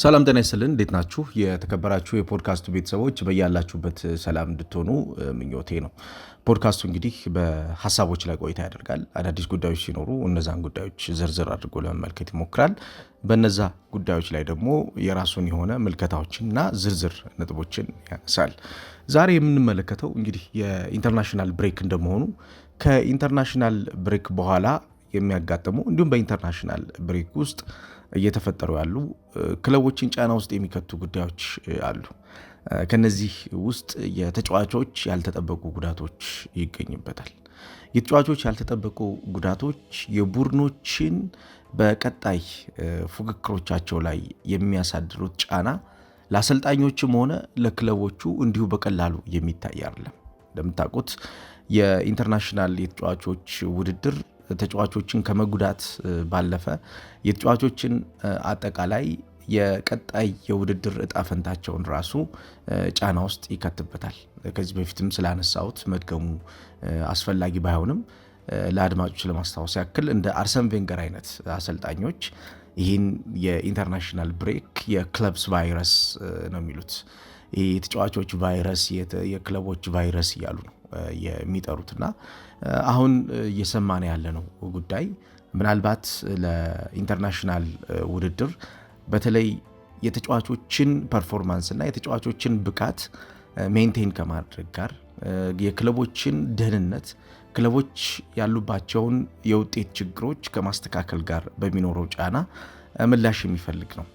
ሰላም ጤና ይስጥልን እንዴት ናችሁ? የተከበራችሁ የፖድካስቱ ቤተሰቦች በያላችሁበት ሰላም እንድትሆኑ ምኞቴ ነው። ፖድካስቱ እንግዲህ በሐሳቦች ላይ ቆይታ ያደርጋል። አዳዲስ ጉዳዮች ሲኖሩ እነዛን ጉዳዮች ዝርዝር አድርጎ ለመመልከት ይሞክራል። በነዛ ጉዳዮች ላይ ደግሞ የራሱን የሆነ ምልከታዎችንና ዝርዝር ነጥቦችን ያነሳል። ዛሬ የምንመለከተው እንግዲህ የኢንተርናሽናል ብሬክ እንደመሆኑ ከኢንተርናሽናል ብሬክ በኋላ የሚያጋጥሙ እንዲሁም በኢንተርናሽናል ብሬክ ውስጥ እየተፈጠሩ ያሉ ክለቦችን ጫና ውስጥ የሚከቱ ጉዳዮች አሉ። ከነዚህ ውስጥ የተጫዋቾች ያልተጠበቁ ጉዳቶች ይገኙበታል። የተጫዋቾች ያልተጠበቁ ጉዳቶች የቡድኖችን በቀጣይ ፉክክሮቻቸው ላይ የሚያሳድሩት ጫና ለአሰልጣኞችም ሆነ ለክለቦቹ እንዲሁ በቀላሉ የሚታይ አይደለም። እንደምታውቁት የኢንተርናሽናል የተጫዋቾች ውድድር ተጫዋቾችን ከመጉዳት ባለፈ የተጫዋቾችን አጠቃላይ የቀጣይ የውድድር እጣ ፈንታቸውን ራሱ ጫና ውስጥ ይከትበታል። ከዚህ በፊትም ስላነሳሁት መድገሙ አስፈላጊ ባይሆንም ለአድማጮች ለማስታወስ ያክል እንደ አርሰን ቬንገር አይነት አሰልጣኞች ይህን የኢንተርናሽናል ብሬክ የክለብስ ቫይረስ ነው የሚሉት። ይህ የተጫዋቾች ቫይረስ፣ የክለቦች ቫይረስ እያሉ ነው የሚጠሩትና አሁን እየሰማን ያለነው ጉዳይ ምናልባት ለኢንተርናሽናል ውድድር በተለይ የተጫዋቾችን ፐርፎርማንስ እና የተጫዋቾችን ብቃት ሜንቴን ከማድረግ ጋር የክለቦችን ደህንነት፣ ክለቦች ያሉባቸውን የውጤት ችግሮች ከማስተካከል ጋር በሚኖረው ጫና ምላሽ የሚፈልግ ነው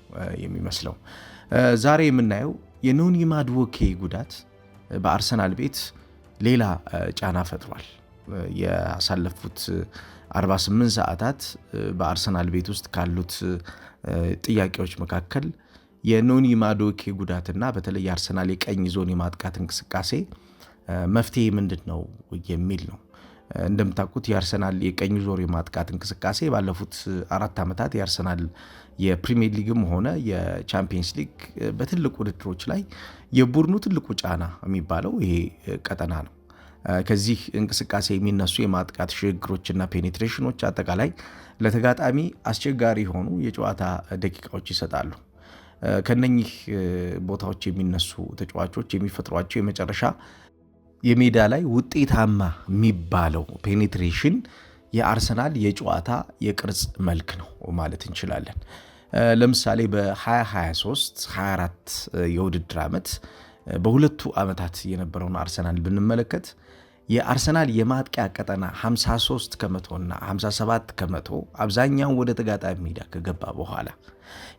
የሚመስለው። ዛሬ የምናየው የኖኒ ማዱዌኬ ጉዳት በአርሰናል ቤት ሌላ ጫና ፈጥሯል። ያሳለፉት 48 ሰዓታት በአርሰናል ቤት ውስጥ ካሉት ጥያቄዎች መካከል የኖኒ ማዱዌኬ ጉዳትና በተለይ የአርሰናል የቀኝ ዞን የማጥቃት እንቅስቃሴ መፍትሄ ምንድን ነው የሚል ነው። እንደምታውቁት የአርሰናል የቀኝ ዞን የማጥቃት እንቅስቃሴ ባለፉት 4 ዓመታት የአርሰናል የፕሪሚየር ሊግም ሆነ የቻምፒየንስ ሊግ በትልቅ ውድድሮች ላይ የቡድኑ ትልቁ ጫና የሚባለው ይሄ ቀጠና ነው። ከዚህ እንቅስቃሴ የሚነሱ የማጥቃት ሽግግሮችና ፔኔትሬሽኖች አጠቃላይ ለተጋጣሚ አስቸጋሪ የሆኑ የጨዋታ ደቂቃዎች ይሰጣሉ። ከነኚህ ቦታዎች የሚነሱ ተጫዋቾች የሚፈጥሯቸው የመጨረሻ የሜዳ ላይ ውጤታማ የሚባለው ፔኔትሬሽን የአርሰናል የጨዋታ የቅርጽ መልክ ነው ማለት እንችላለን። ለምሳሌ በ2023-24 የውድድር ዓመት በሁለቱ ዓመታት የነበረውን አርሰናል ብንመለከት የአርሰናል የማጥቂያ ቀጠና 53 ከመቶና 57 ከመቶ አብዛኛው ወደ ተጋጣሚ ሜዳ ከገባ በኋላ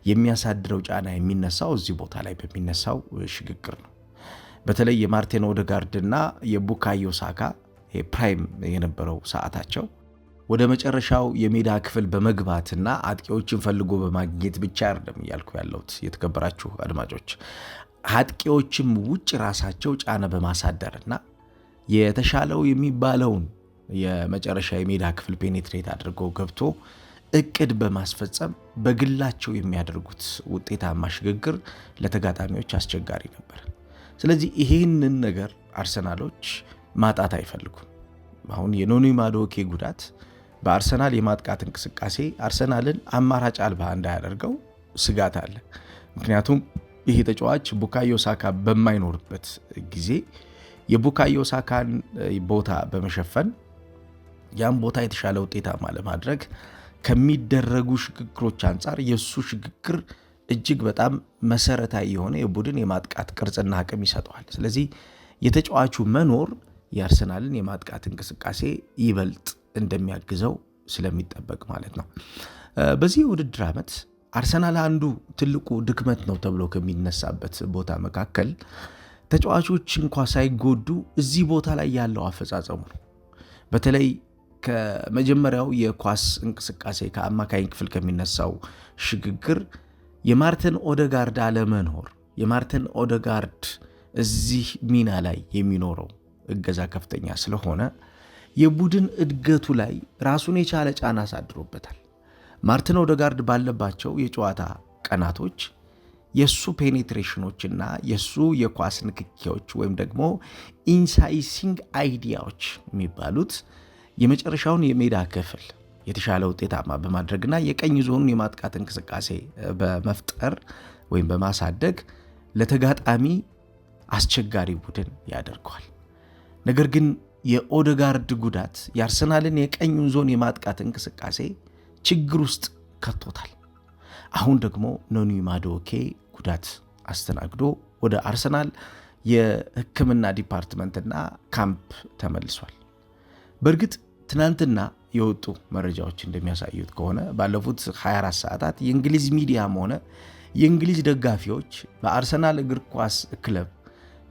የሚያሳድረው ጫና የሚነሳው እዚህ ቦታ ላይ በሚነሳው ሽግግር ነው። በተለይ የማርቲን ኦዴጋርድና የቡካዮ ሳካ ፕራይም የነበረው ሰዓታቸው ወደ መጨረሻው የሜዳ ክፍል በመግባትና አጥቂዎችን ፈልጎ በማግኘት ብቻ አይደለም እያልኩ ያለሁት የተከበራችሁ አድማጮች፣ አጥቂዎችም ውጭ ራሳቸው ጫና በማሳደርና የተሻለው የሚባለውን የመጨረሻ የሜዳ ክፍል ፔኔትሬት አድርገው ገብቶ እቅድ በማስፈጸም በግላቸው የሚያደርጉት ውጤታማ ሽግግር ለተጋጣሚዎች አስቸጋሪ ነበር። ስለዚህ ይሄንን ነገር አርሰናሎች ማጣት አይፈልጉም። አሁን የኖኒ ማዱዌኬ ጉዳት በአርሰናል የማጥቃት እንቅስቃሴ አርሰናልን አማራጭ አልባ እንዳያደርገው ስጋት አለ። ምክንያቱም ይሄ ተጫዋች ቡካዮ ሳካ በማይኖርበት ጊዜ የቡካዮ ሳካን ቦታ በመሸፈን ያን ቦታ የተሻለ ውጤታማ ለማድረግ ከሚደረጉ ሽግግሮች አንጻር የሱ ሽግግር እጅግ በጣም መሰረታዊ የሆነ የቡድን የማጥቃት ቅርጽና አቅም ይሰጠዋል። ስለዚህ የተጫዋቹ መኖር የአርሰናልን የማጥቃት እንቅስቃሴ ይበልጥ እንደሚያግዘው ስለሚጠበቅ ማለት ነው። በዚህ የውድድር ዓመት አርሰናል አንዱ ትልቁ ድክመት ነው ተብሎ ከሚነሳበት ቦታ መካከል ተጫዋቾች እንኳ ሳይጎዱ እዚህ ቦታ ላይ ያለው አፈጻጸሙ ነው። በተለይ ከመጀመሪያው የኳስ እንቅስቃሴ ከአማካኝ ክፍል ከሚነሳው ሽግግር የማርቲን ኦዴጋርድ አለመኖር፣ የማርቲን ኦዴጋርድ እዚህ ሚና ላይ የሚኖረው እገዛ ከፍተኛ ስለሆነ የቡድን እድገቱ ላይ ራሱን የቻለ ጫና አሳድሮበታል። ማርቲን ኦዴጋርድ ባለባቸው የጨዋታ ቀናቶች የሱ ፔኔትሬሽኖችና የሱ የኳስ ንክኪዎች ወይም ደግሞ ኢንሳይሲንግ አይዲያዎች የሚባሉት የመጨረሻውን የሜዳ ክፍል የተሻለ ውጤታማ በማድረግና የቀኝ ዞኑን የማጥቃት እንቅስቃሴ በመፍጠር ወይም በማሳደግ ለተጋጣሚ አስቸጋሪ ቡድን ያደርገዋል። ነገር ግን የኦዴጋርድ ጉዳት የአርሰናልን የቀኙን ዞን የማጥቃት እንቅስቃሴ ችግር ውስጥ ከቶታል። አሁን ደግሞ ኖኒ ማዱዌኬ ጉዳት አስተናግዶ ወደ አርሰናል የሕክምና ዲፓርትመንትና ካምፕ ተመልሷል። በእርግጥ ትናንትና የወጡ መረጃዎች እንደሚያሳዩት ከሆነ ባለፉት 24 ሰዓታት የእንግሊዝ ሚዲያም ሆነ የእንግሊዝ ደጋፊዎች በአርሰናል እግር ኳስ ክለብ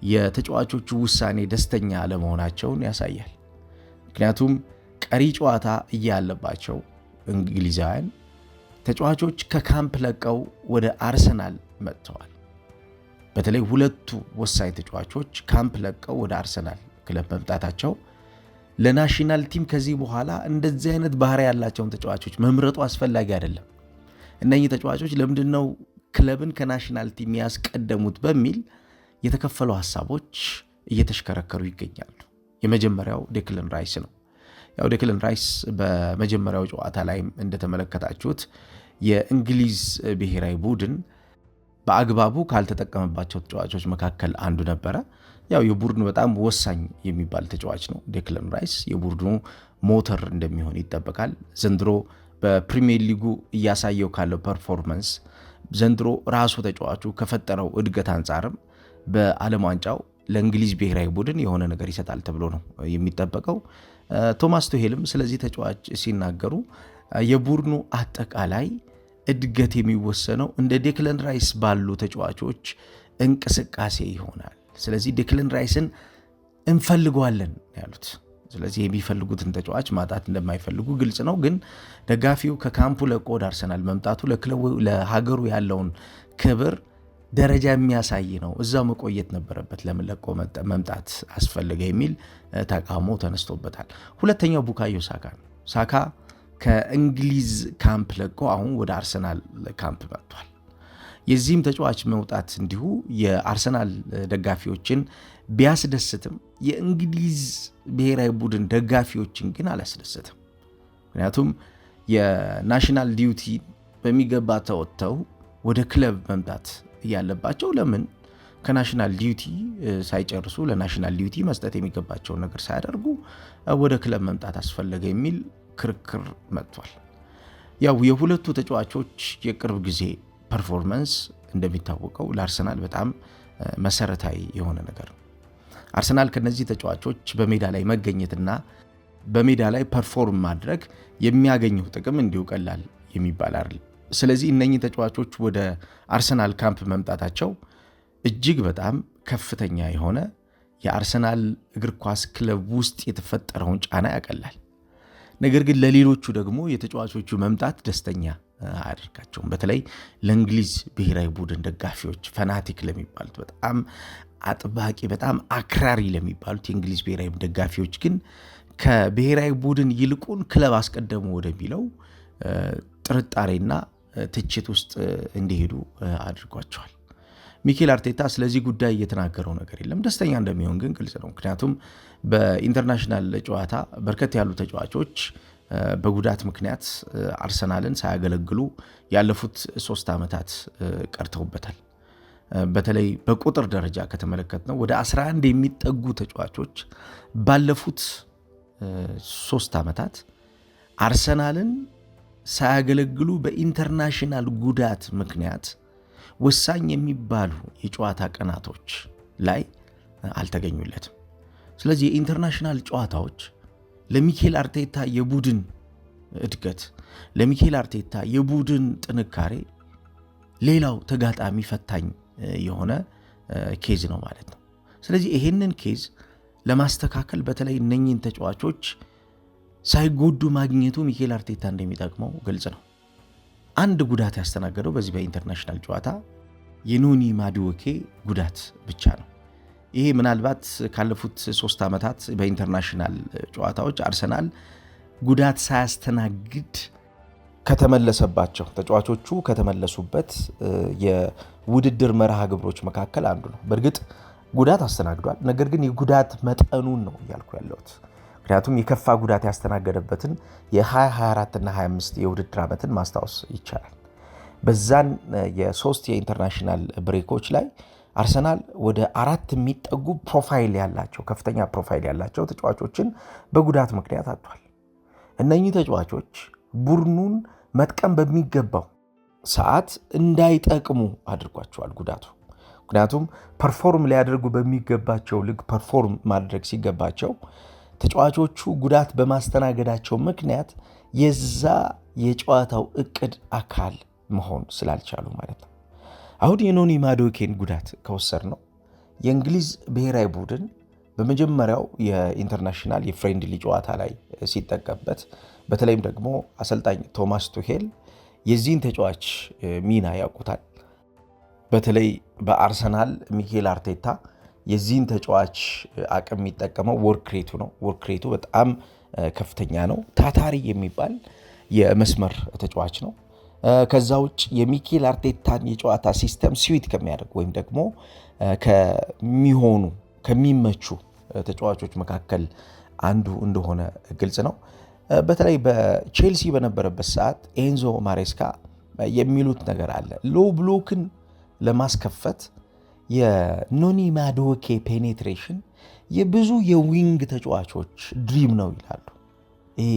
የተጫዋቾቹ ውሳኔ ደስተኛ አለመሆናቸውን ያሳያል። ምክንያቱም ቀሪ ጨዋታ እያለባቸው እንግሊዛውያን ተጫዋቾች ከካምፕ ለቀው ወደ አርሰናል መጥተዋል። በተለይ ሁለቱ ወሳኝ ተጫዋቾች ካምፕ ለቀው ወደ አርሰናል ክለብ መምጣታቸው ለናሽናል ቲም ከዚህ በኋላ እንደዚህ አይነት ባህሪ ያላቸውን ተጫዋቾች መምረጡ አስፈላጊ አይደለም። እነኚህ ተጫዋቾች ለምንድነው ክለብን ከናሽናል ቲም ያስቀደሙት በሚል የተከፈሉ ሐሳቦች እየተሽከረከሩ ይገኛሉ። የመጀመሪያው ዴክለን ራይስ ነው። ያው ዴክለን ራይስ በመጀመሪያው ጨዋታ ላይ እንደተመለከታችሁት የእንግሊዝ ብሔራዊ ቡድን በአግባቡ ካልተጠቀመባቸው ተጫዋቾች መካከል አንዱ ነበረ። ያው የቡድኑ በጣም ወሳኝ የሚባል ተጫዋች ነው ዴክለን ራይስ። የቡድኑ ሞተር እንደሚሆን ይጠበቃል። ዘንድሮ በፕሪሚየር ሊጉ እያሳየው ካለው ፐርፎርማንስ ዘንድሮ ራሱ ተጫዋቹ ከፈጠረው እድገት አንጻርም በዓለም ዋንጫው ለእንግሊዝ ብሔራዊ ቡድን የሆነ ነገር ይሰጣል ተብሎ ነው የሚጠበቀው። ቶማስ ቱሄልም ስለዚህ ተጫዋች ሲናገሩ የቡድኑ አጠቃላይ እድገት የሚወሰነው እንደ ዴክለን ራይስ ባሉ ተጫዋቾች እንቅስቃሴ ይሆናል። ስለዚህ ዴክለን ራይስን እንፈልገዋለን ያሉት። ስለዚህ የሚፈልጉትን ተጫዋች ማጣት እንደማይፈልጉ ግልጽ ነው። ግን ደጋፊው ከካምፑ ለቆ ወደ አርሰናል መምጣቱ ለክለቡ ለሀገሩ ያለውን ክብር ደረጃ የሚያሳይ ነው። እዛው መቆየት ነበረበት፣ ለምን ለቆ መምጣት አስፈለገ የሚል ተቃውሞ ተነስቶበታል። ሁለተኛው ቡካዮ ሳካ ነው። ሳካ ከእንግሊዝ ካምፕ ለቆ አሁን ወደ አርሰናል ካምፕ መጥቷል። የዚህም ተጫዋች መውጣት እንዲሁ የአርሰናል ደጋፊዎችን ቢያስደስትም የእንግሊዝ ብሔራዊ ቡድን ደጋፊዎችን ግን አላስደስትም። ምክንያቱም የናሽናል ዲዩቲ በሚገባ ተወጥተው ወደ ክለብ መምጣት እያለባቸው ለምን ከናሽናል ዲዩቲ ሳይጨርሱ ለናሽናል ዲዩቲ መስጠት የሚገባቸውን ነገር ሳያደርጉ ወደ ክለብ መምጣት አስፈለገ የሚል ክርክር መጥቷል። ያው የሁለቱ ተጫዋቾች የቅርብ ጊዜ ፐርፎርማንስ እንደሚታወቀው ለአርሰናል በጣም መሰረታዊ የሆነ ነገር ነው። አርሰናል ከነዚህ ተጫዋቾች በሜዳ ላይ መገኘትና በሜዳ ላይ ፐርፎርም ማድረግ የሚያገኘው ጥቅም እንዲሁ ቀላል የሚባል አይደል። ስለዚህ እነኚህ ተጫዋቾች ወደ አርሰናል ካምፕ መምጣታቸው እጅግ በጣም ከፍተኛ የሆነ የአርሰናል እግር ኳስ ክለብ ውስጥ የተፈጠረውን ጫና ያቀላል። ነገር ግን ለሌሎቹ ደግሞ የተጫዋቾቹ መምጣት ደስተኛ አያደርጋቸውም። በተለይ ለእንግሊዝ ብሔራዊ ቡድን ደጋፊዎች ፈናቲክ ለሚባሉት በጣም አጥባቂ በጣም አክራሪ ለሚባሉት የእንግሊዝ ብሔራዊ ደጋፊዎች ግን ከብሔራዊ ቡድን ይልቁን ክለብ አስቀደሙ ወደሚለው ጥርጣሬና ትችት ውስጥ እንዲሄዱ አድርጓቸዋል። ሚኬል አርቴታ ስለዚህ ጉዳይ እየተናገረው ነገር የለም። ደስተኛ እንደሚሆን ግን ግልጽ ነው። ምክንያቱም በኢንተርናሽናል ጨዋታ በርከት ያሉ ተጫዋቾች በጉዳት ምክንያት አርሰናልን ሳያገለግሉ ያለፉት 3 ዓመታት ቀርተውበታል። በተለይ በቁጥር ደረጃ ከተመለከትነው ወደ 11 የሚጠጉ ተጫዋቾች ባለፉት 3 ዓመታት አርሰናልን ሳያገለግሉ በኢንተርናሽናል ጉዳት ምክንያት ወሳኝ የሚባሉ የጨዋታ ቀናቶች ላይ አልተገኙለትም። ስለዚህ የኢንተርናሽናል ጨዋታዎች ለሚኬል አርቴታ የቡድን እድገት፣ ለሚኬል አርቴታ የቡድን ጥንካሬ ሌላው ተጋጣሚ ፈታኝ የሆነ ኬዝ ነው ማለት ነው። ስለዚህ ይሄንን ኬዝ ለማስተካከል በተለይ እነኚህን ተጫዋቾች ሳይጎዱ ማግኘቱ ሚኬል አርቴታ እንደሚጠቅመው ግልጽ ነው። አንድ ጉዳት ያስተናገደው በዚህ በኢንተርናሽናል ጨዋታ የኖኒ ማዱዌኬ ጉዳት ብቻ ነው። ይሄ ምናልባት ካለፉት 3 ዓመታት በኢንተርናሽናል ጨዋታዎች አርሰናል ጉዳት ሳያስተናግድ ከተመለሰባቸው ተጫዋቾቹ ከተመለሱበት የውድድር መርሃ ግብሮች መካከል አንዱ ነው። በእርግጥ ጉዳት አስተናግዷል። ነገር ግን የጉዳት መጠኑን ነው እያልኩ ያለሁት። ምክንያቱም የከፋ ጉዳት ያስተናገደበትን የ2024 እና 25 የውድድር ዓመትን ማስታወስ ይቻላል። በዛን የሶስት የኢንተርናሽናል ብሬኮች ላይ አርሰናል ወደ 4 የሚጠጉ ከፍተኛ ፕሮፋይል ያላቸው ተጫዋቾችን በጉዳት ምክንያት አጥቷል። እነኚህ ተጫዋቾች ቡድኑን መጥቀም በሚገባው ሰዓት እንዳይጠቅሙ አድርጓቸዋል ጉዳቱ። ምክንያቱም ፐርፎርም ሊያደርጉ በሚገባቸው ልክ ፐርፎርም ማድረግ ሲገባቸው ተጫዋቾቹ ጉዳት በማስተናገዳቸው ምክንያት የዛ የጨዋታው እቅድ አካል መሆን ስላልቻሉ ማለት ነው። አሁን የኖኒ ማዱዌኬን ጉዳት ከወሰድ ነው የእንግሊዝ ብሔራዊ ቡድን በመጀመሪያው የኢንተርናሽናል የፍሬንድሊ ጨዋታ ላይ ሲጠቀምበት፣ በተለይም ደግሞ አሰልጣኝ ቶማስ ቱሄል የዚህን ተጫዋች ሚና ያውቁታል። በተለይ በአርሰናል ሚኬል አርቴታ የዚህን ተጫዋች አቅም የሚጠቀመው ወርክሬቱ ነው። ወርክሬቱ በጣም ከፍተኛ ነው። ታታሪ የሚባል የመስመር ተጫዋች ነው። ከዛ ውጭ የሚኬል አርቴታን የጨዋታ ሲስተም ስዊት ከሚያደርግ ወይም ደግሞ ከሚመቹ ተጫዋቾች መካከል አንዱ እንደሆነ ግልጽ ነው። በተለይ በቼልሲ በነበረበት ሰዓት ኤንዞ ማሬስካ የሚሉት ነገር አለ። ሎ ብሎክን ለማስከፈት የኖኒ ማዱዌኬ ፔኔትሬሽን የብዙ የዊንግ ተጫዋቾች ድሪም ነው ይላሉ። ይሄ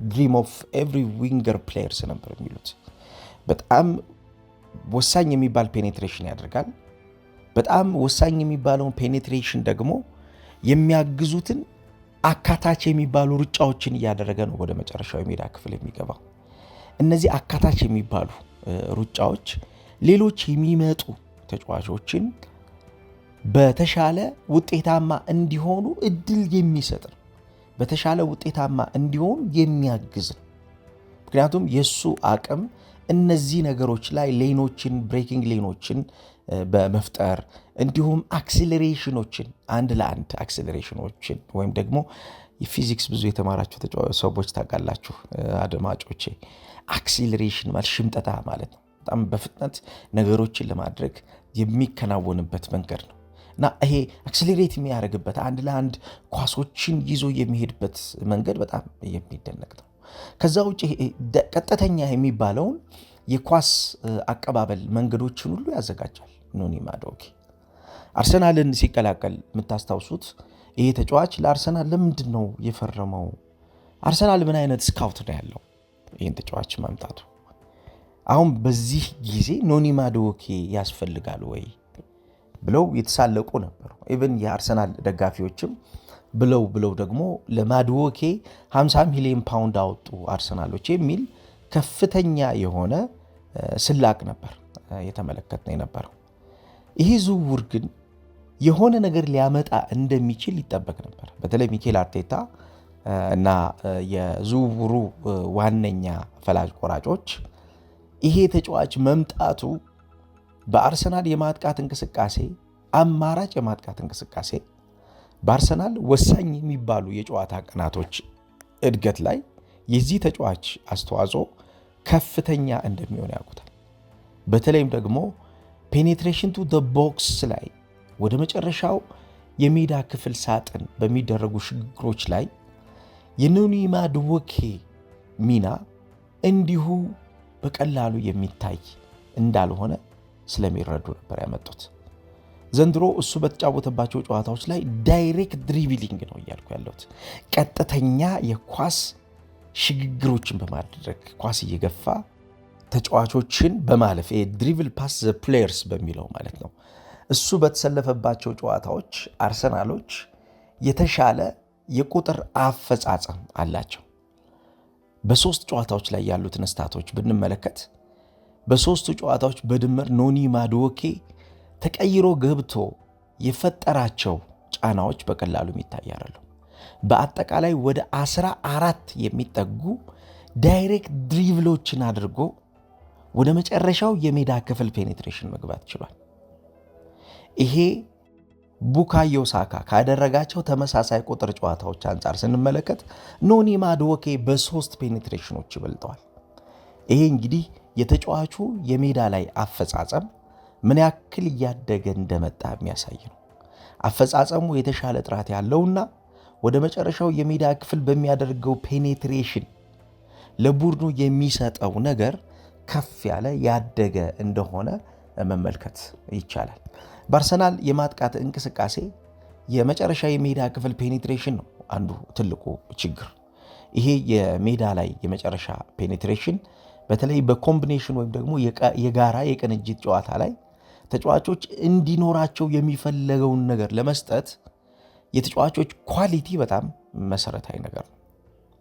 ድሪም ኦፍ ኤቭሪ ዊንገር ፕሌየርስ ነበር የሚሉት። በጣም ወሳኝ የሚባል ፔኔትሬሽን ያደርጋል። በጣም ወሳኝ የሚባለውን ፔኔትሬሽን ደግሞ የሚያግዙትን አካታች የሚባሉ ሩጫዎችን እያደረገ ነው ወደ መጨረሻው የሜዳ ክፍል የሚገባው። እነዚህ አካታች የሚባሉ ሩጫዎች ሌሎች የሚመጡ ተጫዋቾችን በተሻለ ውጤታማ እንዲሆኑ እድል የሚሰጥ ነው። በተሻለ ውጤታማ እንዲሆኑ የሚያግዝ ነው። ምክንያቱም የሱ አቅም እነዚህ ነገሮች ላይ ሌኖችን፣ ብሬኪንግ ሌኖችን በመፍጠር እንዲሁም አክሲለሬሽኖችን፣ አንድ ለአንድ አክሲለሬሽኖችን ወይም ደግሞ የፊዚክስ ብዙ የተማራችሁ ሰዎች ታውቃላችሁ አድማጮቼ፣ አክሲለሬሽን ማለት ሽምጠታ ማለት ነው። በጣም በፍጥነት ነገሮችን ለማድረግ የሚከናወንበት መንገድ ነው እና ይሄ አክሲለሬት የሚያደርግበት አንድ ለአንድ ኳሶችን ይዞ የሚሄድበት መንገድ በጣም የሚደነቅ ነው። ከዛ ውጭ ቀጥተኛ የሚባለውን የኳስ አቀባበል መንገዶችን ሁሉ ያዘጋጃል ኖኒ ማዱዌኬ። አርሰናልን ሲቀላቀል የምታስታውሱት ይሄ ተጫዋች ለአርሰናል ለምንድን ነው የፈረመው? አርሰናል ምን አይነት ስካውት ነው ያለው ይህን ተጫዋች ማምጣቱ? አሁን በዚህ ጊዜ ኖኒ ማዱዌኬ ያስፈልጋል ወይ ብለው የተሳለቁ ነበሩ። ኢቨን የአርሰናል ደጋፊዎችም ብለው ደግሞ ለማዱዌኬ 50 ሚሊዮን ፓውንድ አወጡ አርሰናሎች የሚል ከፍተኛ የሆነ ስላቅ ነበር የተመለከትነው የነበረው። ይህ ዝውውር ግን የሆነ ነገር ሊያመጣ እንደሚችል ይጠበቅ ነበር። በተለይ ሚኬል አርቴታ እና የዝውውሩ ዋነኛ ፈላጭ ቆራጮች ይሄ ተጫዋች መምጣቱ በአርሰናል የማጥቃት እንቅስቃሴ አማራጭ የማጥቃት እንቅስቃሴ በአርሰናል ወሳኝ የሚባሉ የጨዋታ ቀናቶች እድገት ላይ የዚህ ተጫዋች አስተዋጽኦ ከፍተኛ እንደሚሆን ያውቁታል። በተለይም ደግሞ ፔኔትሬሽን ቱ ዘ ቦክስ ላይ ወደ መጨረሻው የሜዳ ክፍል ሳጥን በሚደረጉ ሽግግሮች ላይ የኖኒ ማዱዌኬ ሚና እንዲሁ በቀላሉ የሚታይ እንዳልሆነ ስለሚረዱ ነበር ያመጡት። ዘንድሮ እሱ በተጫወተባቸው ጨዋታዎች ላይ ዳይሬክት ድሪብሊንግ ነው እያልኩ ያለሁት። ቀጥተኛ የኳስ ሽግግሮችን በማድረግ ኳስ እየገፋ ተጫዋቾችን በማለፍ ድሪብል ፓስ ዘ ፕሌየርስ በሚለው ማለት ነው። እሱ በተሰለፈባቸው ጨዋታዎች አርሰናሎች የተሻለ የቁጥር አፈጻጸም አላቸው። በሶስት ጨዋታዎች ላይ ያሉትን ስታቶች ብንመለከት በሶስቱ ጨዋታዎች በድምር ኖኒ ማዱዌኬ ተቀይሮ ገብቶ የፈጠራቸው ጫናዎች በቀላሉ የሚታይ አይደሉም። በአጠቃላይ ወደ 14 የሚጠጉ ዳይሬክት ድሪቭሎችን አድርጎ ወደ መጨረሻው የሜዳ ክፍል ፔኔትሬሽን መግባት ችሏል። ይሄ ቡካዮ ሳካ ካደረጋቸው ተመሳሳይ ቁጥር ጨዋታዎች አንጻር ስንመለከት ኖኒ ማዱዌኬ በ3 ፔኔትሬሽኖች ይበልጠዋል። ይሄ እንግዲህ የተጫዋቹ የሜዳ ላይ አፈጻጸም ምን ያክል እያደገ እንደመጣ የሚያሳይ ነው። አፈጻጸሙ የተሻለ ጥራት ያለውና ወደ መጨረሻው የሜዳ ክፍል በሚያደርገው ፔኔትሬሽን ለቡድኑ የሚሰጠው ነገር ከፍ ያለ ያደገ እንደሆነ መመልከት ይቻላል። በአርሰናል የማጥቃት እንቅስቃሴ የመጨረሻ የሜዳ ክፍል ፔኔትሬሽን ነው አንዱ ትልቁ ችግር። ይሄ የሜዳ ላይ የመጨረሻ ፔኔትሬሽን በተለይ በኮምቢኔሽን ወይም ደግሞ የጋራ የቅንጅት ጨዋታ ላይ ተጫዋቾች እንዲኖራቸው የሚፈለገውን ነገር ለመስጠት የተጫዋቾች ኳሊቲ በጣም መሰረታዊ ነገር ነው።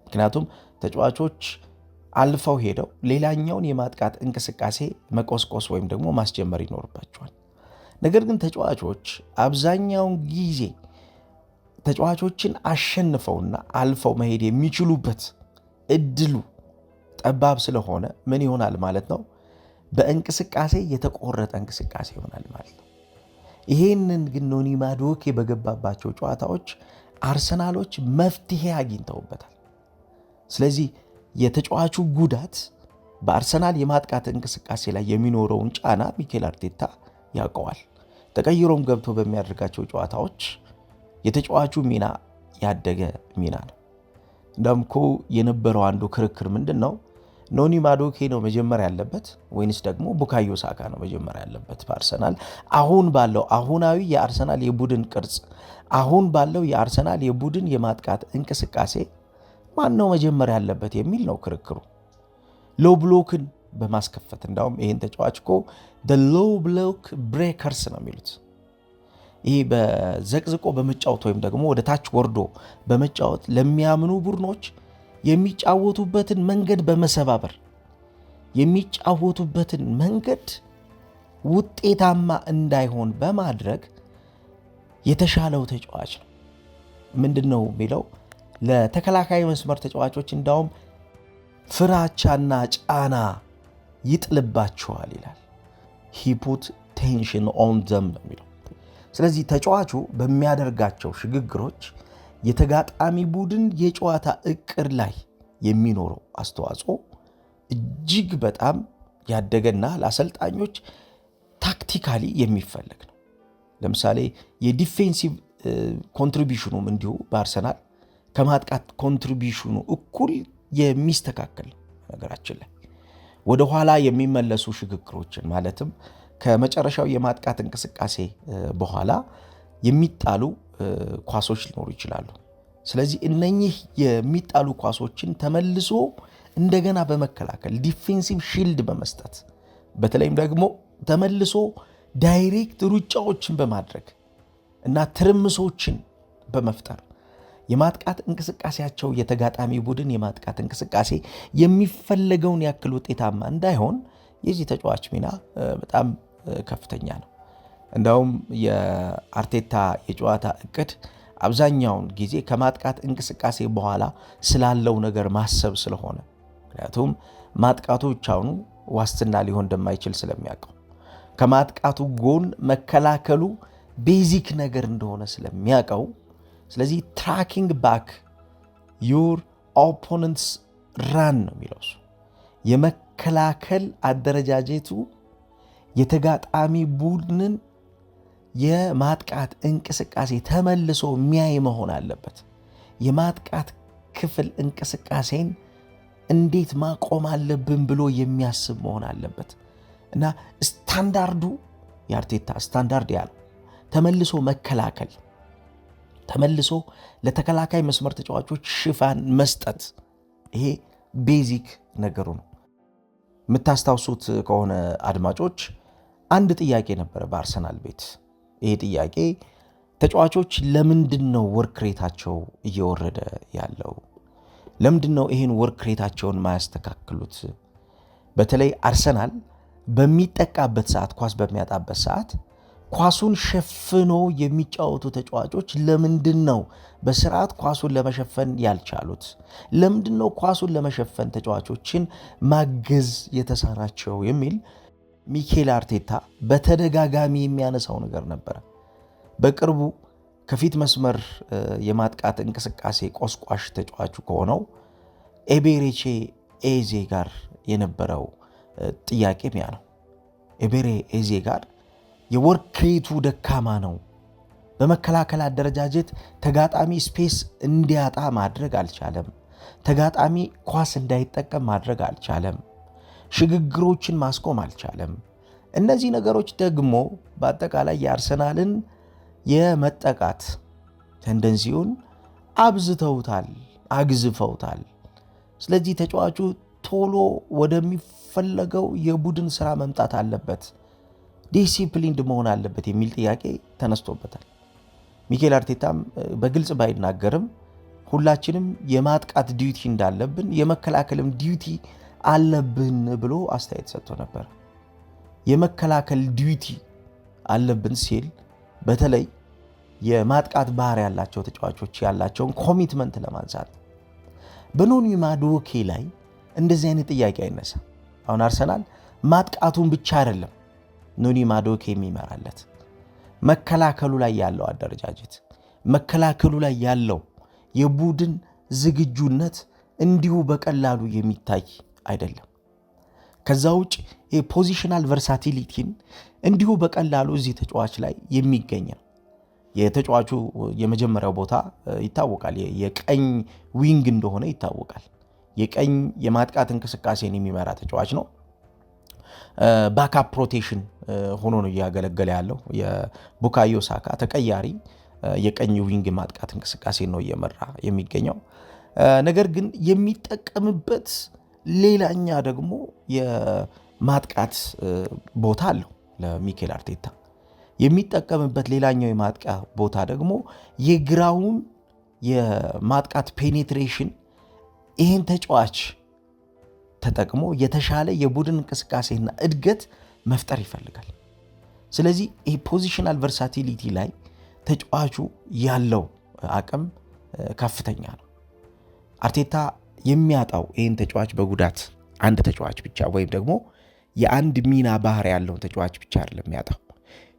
ምክንያቱም ተጫዋቾች አልፈው ሄደው ሌላኛውን የማጥቃት እንቅስቃሴ መቆስቆስ ወይም ደግሞ ማስጀመር ይኖርባቸዋል። ነገር ግን ተጫዋቾች አብዛኛውን ጊዜ ተጫዋቾችን አሸንፈውና አልፈው መሄድ የሚችሉበት እድሉ ጠባብ ስለሆነ ምን ይሆናል ማለት ነው? በእንቅስቃሴ የተቆረጠ እንቅስቃሴ ይሆናል ማለት ነው። ይሄንን ግን ኖኒ ማዱኬ በገባባቸው ጨዋታዎች አርሰናሎች መፍትሄ አግኝተውበታል። ስለዚህ የተጫዋቹ ጉዳት በአርሰናል የማጥቃት እንቅስቃሴ ላይ የሚኖረውን ጫና ሚኬል አርቴታ ያውቀዋል። ተቀይሮም ገብቶ በሚያደርጋቸው ጨዋታዎች የተጫዋቹ ሚና ያደገ ሚና ነው። እንደምኮ የነበረው አንዱ ክርክር ምንድን ነው? ኖኒ ማዱኬ ነው መጀመሪያ ያለበት ወይንስ ደግሞ ቡካዮ ሳካ ነው መጀመሪያ ያለበት? በአርሰናል አሁን ባለው አሁናዊ የአርሰናል የቡድን ቅርጽ፣ አሁን ባለው የአርሰናል የቡድን የማጥቃት እንቅስቃሴ ማን ነው መጀመሪያ ያለበት የሚል ነው ክርክሩ። ሎ ብሎክን በማስከፈት እንዳውም ይህን ተጫዋች እኮ ሎ ብሎክ ብሬከርስ ነው የሚሉት። ይህ በዘቅዝቆ በመጫወት ወይም ደግሞ ወደ ታች ወርዶ በመጫወት ለሚያምኑ ቡድኖች የሚጫወቱበትን መንገድ በመሰባበር የሚጫወቱበትን መንገድ ውጤታማ እንዳይሆን በማድረግ የተሻለው ተጫዋች ነው። ምንድን ነው የሚለው? ለተከላካይ መስመር ተጫዋቾች እንዳውም ፍራቻና ጫና ይጥልባቸዋል ይላል። he put tension on them ነው የሚለው። ስለዚህ ተጫዋቹ በሚያደርጋቸው ሽግግሮች የተጋጣሚ ቡድን የጨዋታ እቅድ ላይ የሚኖረው አስተዋጽኦ እጅግ በጣም ያደገና ለአሰልጣኞች ታክቲካሊ የሚፈለግ ነው። ለምሳሌ የዲፌንሲቭ ኮንትሪቢዩሽኑም እንዲሁ በአርሰናል ከማጥቃት ኮንትሪቢዩሽኑ እኩል የሚስተካከል ነገራችን ላይ ወደ ኋላ የሚመለሱ ሽግግሮችን ማለትም ከመጨረሻው የማጥቃት እንቅስቃሴ በኋላ የሚጣሉ ኳሶች ሊኖሩ ይችላሉ። ስለዚህ እነኚህ የሚጣሉ ኳሶችን ተመልሶ እንደገና በመከላከል ዲፌንሲቭ ሺልድ በመስጠት በተለይም ደግሞ ተመልሶ ዳይሬክት ሩጫዎችን በማድረግ እና ትርምሶችን በመፍጠር የማጥቃት እንቅስቃሴያቸው የተጋጣሚ ቡድን የማጥቃት እንቅስቃሴ የሚፈለገውን ያክል ውጤታማ እንዳይሆን የዚህ ተጫዋች ሚና በጣም ከፍተኛ ነው። እንዳውም የአርቴታ የጨዋታ እቅድ አብዛኛውን ጊዜ ከማጥቃት እንቅስቃሴ በኋላ ስላለው ነገር ማሰብ ስለሆነ፣ ምክንያቱም ማጥቃቱ ብቻውኑ ዋስትና ሊሆን እንደማይችል ስለሚያውቀው ከማጥቃቱ ጎን መከላከሉ ቤዚክ ነገር እንደሆነ ስለሚያውቀው፣ ስለዚህ ትራኪንግ ባክ ዩር ኦፖነንትስ ራን ነው የሚለው እሱ። የመከላከል አደረጃጀቱ የተጋጣሚ ቡድንን የማጥቃት እንቅስቃሴ ተመልሶ የሚያይ መሆን አለበት። የማጥቃት ክፍል እንቅስቃሴን እንዴት ማቆም አለብን ብሎ የሚያስብ መሆን አለበት እና ስታንዳርዱ የአርቴታ ስታንዳርድ ያለው ተመልሶ መከላከል፣ ተመልሶ ለተከላካይ መስመር ተጫዋቾች ሽፋን መስጠት፣ ይሄ ቤዚክ ነገሩ ነው። የምታስታውሱት ከሆነ አድማጮች አንድ ጥያቄ ነበረ በአርሰናል ቤት። ይሄ ጥያቄ ተጫዋቾች ለምንድን ነው ወርክ ሬታቸው እየወረደ ያለው? ለምንድን ነው ይህን ወርክ ሬታቸውን ማያስተካክሉት? በተለይ አርሰናል በሚጠቃበት ሰዓት፣ ኳስ በሚያጣበት ሰዓት ኳሱን ሸፍኖ የሚጫወቱ ተጫዋቾች ለምንድን ነው በስርዓት ኳሱን ለመሸፈን ያልቻሉት? ለምንድን ነው ኳሱን ለመሸፈን ተጫዋቾችን ማገዝ የተሳናቸው? የሚል ሚኬል አርቴታ በተደጋጋሚ የሚያነሳው ነገር ነበረ። በቅርቡ ከፊት መስመር የማጥቃት እንቅስቃሴ ቆስቋሽ ተጫዋቹ ከሆነው ኤቤሬቺ ኤዜ ጋር የነበረው ጥያቄ ሚያ ነው። ኤቤሬ ኤዜ ጋር የወርክ ሬቱ ደካማ ነው። በመከላከል አደረጃጀት ተጋጣሚ ስፔስ እንዲያጣ ማድረግ አልቻለም። ተጋጣሚ ኳስ እንዳይጠቀም ማድረግ አልቻለም። ሽግግሮችን ማስቆም አልቻለም። እነዚህ ነገሮች ደግሞ በአጠቃላይ የአርሰናልን የመጠቃት ቴንደንሲውን አብዝተውታል፣ አግዝፈውታል። ስለዚህ ተጫዋቹ ቶሎ ወደሚፈለገው የቡድን ስራ መምጣት አለበት፣ ዲሲፕሊንድ መሆን አለበት የሚል ጥያቄ ተነስቶበታል። ሚኬል አርቴታም በግልጽ ባይናገርም ሁላችንም የማጥቃት ዲዩቲ እንዳለብን የመከላከልም ዲዩቲ አለብን ብሎ አስተያየት ሰጥቶ ነበር። የመከላከል ዲዩቲ አለብን ሲል በተለይ የማጥቃት ባህሪ ያላቸው ተጫዋቾች ያላቸውን ኮሚትመንት ለማንሳት በኖኒ ማዱዌኬ ላይ እንደዚህ አይነት ጥያቄ አይነሳ። አሁን አርሰናል ማጥቃቱን ብቻ አይደለም ኖኒ ማዱዌኬ የሚመራለት፣ መከላከሉ ላይ ያለው አደረጃጀት፣ መከላከሉ ላይ ያለው የቡድን ዝግጁነት እንዲሁ በቀላሉ የሚታይ አይደለም። ከዛ ውጭ የፖዚሽናል ቨርሳቲሊቲን እንዲሁ በቀላሉ እዚህ ተጫዋች ላይ የሚገኝ ነው። የተጫዋቹ የመጀመሪያው ቦታ ይታወቃል፣ የቀኝ ዊንግ እንደሆነ ይታወቃል። የቀኝ የማጥቃት እንቅስቃሴን የሚመራ ተጫዋች ነው። ባካፕ ሮቴሽን ሆኖ ነው እያገለገለ ያለው። የቡካዮ ሳካ ተቀያሪ የቀኝ ዊንግ ማጥቃት እንቅስቃሴ ነው እየመራ የሚገኘው። ነገር ግን የሚጠቀምበት ሌላኛ ደግሞ የማጥቃት ቦታ አለው። ለሚኬል አርቴታ የሚጠቀምበት ሌላኛው የማጥቃት ቦታ ደግሞ የግራውን የማጥቃት ፔኔትሬሽን ይህን ተጫዋች ተጠቅሞ የተሻለ የቡድን እንቅስቃሴና እድገት መፍጠር ይፈልጋል። ስለዚህ ይህ ፖዚሽናል ቨርሳቲሊቲ ላይ ተጫዋቹ ያለው አቅም ከፍተኛ ነው። አርቴታ የሚያጣው ይህን ተጫዋች በጉዳት አንድ ተጫዋች ብቻ ወይም ደግሞ የአንድ ሚና ባህሪ ያለውን ተጫዋች ብቻ አይደለም የሚያጣው፣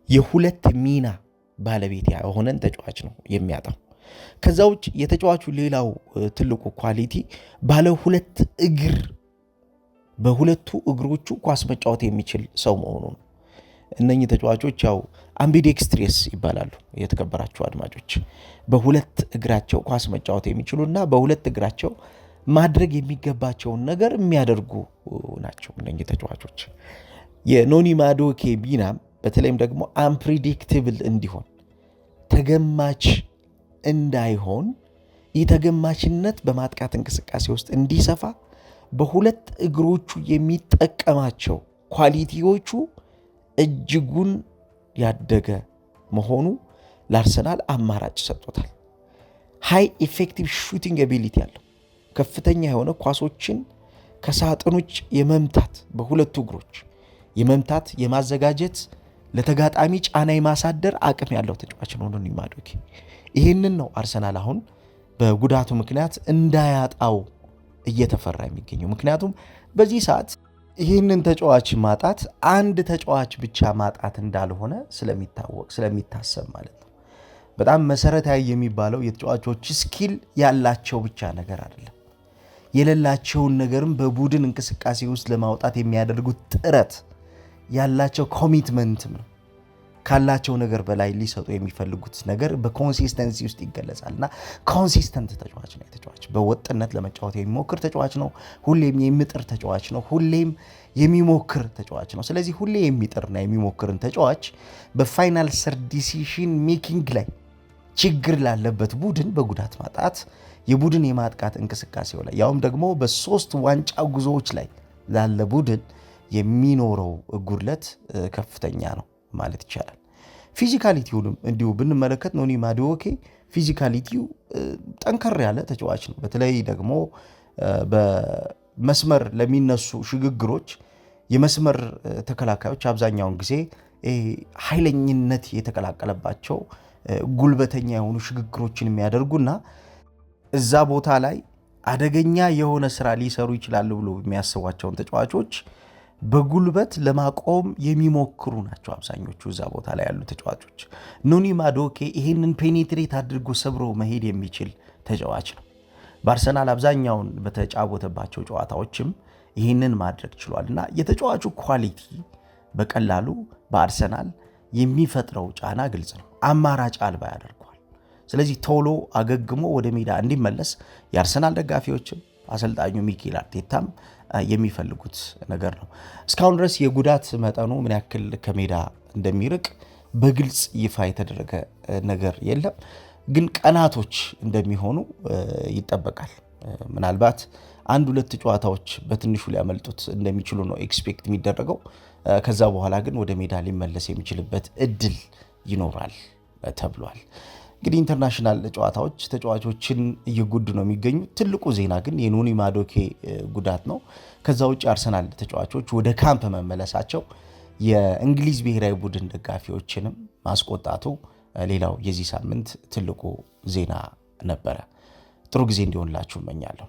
የሁለት ሚና ባለቤት የሆነን ተጫዋች ነው የሚያጣው። ከዛ ውጭ የተጫዋቹ ሌላው ትልቁ ኳሊቲ ባለ ሁለት እግር፣ በሁለቱ እግሮቹ ኳስ መጫወት የሚችል ሰው መሆኑ ነው። እነኚህ ተጫዋቾች ያው አምቢዴክስትሪየስ ይባላሉ። የተከበራችሁ አድማጮች፣ በሁለት እግራቸው ኳስ መጫወት የሚችሉና በሁለት እግራቸው ማድረግ የሚገባቸውን ነገር የሚያደርጉ ናቸው እነኚህ ተጫዋቾች። የኖኒ ማዱዌኬ ሚናም በተለይም ደግሞ አንፕሪዲክትብል እንዲሆን፣ ተገማች እንዳይሆን፣ ይህ ተገማችነት በማጥቃት እንቅስቃሴ ውስጥ እንዲሰፋ በሁለት እግሮቹ የሚጠቀማቸው ኳሊቲዎቹ እጅጉን ያደገ መሆኑ ለአርሰናል አማራጭ ሰጥቶታል። ሃይ ኢፌክቲቭ ሹቲንግ አቢሊቲ ያለው ከፍተኛ የሆነ ኳሶችን ከሳጥኖች የመምታት በሁለቱ እግሮች የመምታት የማዘጋጀት ለተጋጣሚ ጫና የማሳደር አቅም ያለው ተጫዋች ነው ኖኒ ማዱዌኬ። ይህንን ነው አርሰናል አሁን በጉዳቱ ምክንያት እንዳያጣው እየተፈራ የሚገኘው። ምክንያቱም በዚህ ሰዓት ይህንን ተጫዋች ማጣት አንድ ተጫዋች ብቻ ማጣት እንዳልሆነ ስለሚታሰብ ማለት ነው። በጣም መሰረታዊ የሚባለው የተጫዋቾች ስኪል ያላቸው ብቻ ነገር አይደለም፣ የሌላቸውን ነገርም በቡድን እንቅስቃሴ ውስጥ ለማውጣት የሚያደርጉት ጥረት ያላቸው ኮሚትመንትም ነው። ካላቸው ነገር በላይ ሊሰጡ የሚፈልጉት ነገር በኮንሲስተንሲ ውስጥ ይገለጻል እና ኮንሲስተንት ተጫዋች ነው። ተጫዋች በወጥነት ለመጫወት የሚሞክር ተጫዋች ነው። ሁሌም የሚጥር ተጫዋች ነው። ሁሌም የሚሞክር ተጫዋች ነው። ስለዚህ ሁሌ የሚጥርና የሚሞክርን ተጫዋች በፋይናል ሰር ዲሲሽን ሜኪንግ ላይ ችግር ላለበት ቡድን በጉዳት ማጣት የቡድን የማጥቃት እንቅስቃሴው ላይ ያውም ደግሞ በሶስት ዋንጫ ጉዞዎች ላይ ላለ ቡድን የሚኖረው ጉድለት ከፍተኛ ነው ማለት ይቻላል። ፊዚካሊቲውንም እንዲሁ ብንመለከት ኖኒ ማዱዌኬ ፊዚካሊቲው ጠንከር ያለ ተጫዋች ነው። በተለይ ደግሞ በመስመር ለሚነሱ ሽግግሮች የመስመር ተከላካዮች አብዛኛውን ጊዜ ኃይለኝነት የተቀላቀለባቸው ጉልበተኛ የሆኑ ሽግግሮችን የሚያደርጉና እዛ ቦታ ላይ አደገኛ የሆነ ስራ ሊሰሩ ይችላሉ ብሎ የሚያስቧቸውን ተጫዋቾች በጉልበት ለማቆም የሚሞክሩ ናቸው አብዛኞቹ እዛ ቦታ ላይ ያሉ ተጫዋቾች። ኖኒ ማዱዌኬ ይህንን ፔኔትሬት አድርጎ ሰብሮ መሄድ የሚችል ተጫዋች ነው። በአርሰናል አብዛኛውን በተጫወተባቸው ጨዋታዎችም ይህንን ማድረግ ችሏል እና የተጫዋቹ ኳሊቲ በቀላሉ በአርሰናል የሚፈጥረው ጫና ግልጽ ነው፣ አማራጭ አልባ ያደርገዋል። ስለዚህ ቶሎ አገግሞ ወደ ሜዳ እንዲመለስ የአርሰናል ደጋፊዎችም አሰልጣኙ ሚኬል አርቴታም የሚፈልጉት ነገር ነው። እስካሁን ድረስ የጉዳት መጠኑ ምን ያክል ከሜዳ እንደሚርቅ በግልጽ ይፋ የተደረገ ነገር የለም። ግን ቀናቶች እንደሚሆኑ ይጠበቃል። ምናልባት 1-2 ጨዋታዎች በትንሹ ሊያመልጡት እንደሚችሉ ነው ኤክስፔክት የሚደረገው። ከዛ በኋላ ግን ወደ ሜዳ ሊመለስ የሚችልበት እድል ይኖራል ተብሏል። እንግዲህ ኢንተርናሽናል ጨዋታዎች ተጫዋቾችን እየጎዱ ነው የሚገኙት። ትልቁ ዜና ግን የኖኒ ማዱኬ ጉዳት ነው። ከዛ ውጭ አርሰናል ተጫዋቾች ወደ ካምፕ መመለሳቸው የእንግሊዝ ብሔራዊ ቡድን ደጋፊዎችንም ማስቆጣቱ ሌላው የዚህ ሳምንት ትልቁ ዜና ነበረ። ጥሩ ጊዜ እንዲሆንላችሁ እመኛለሁ።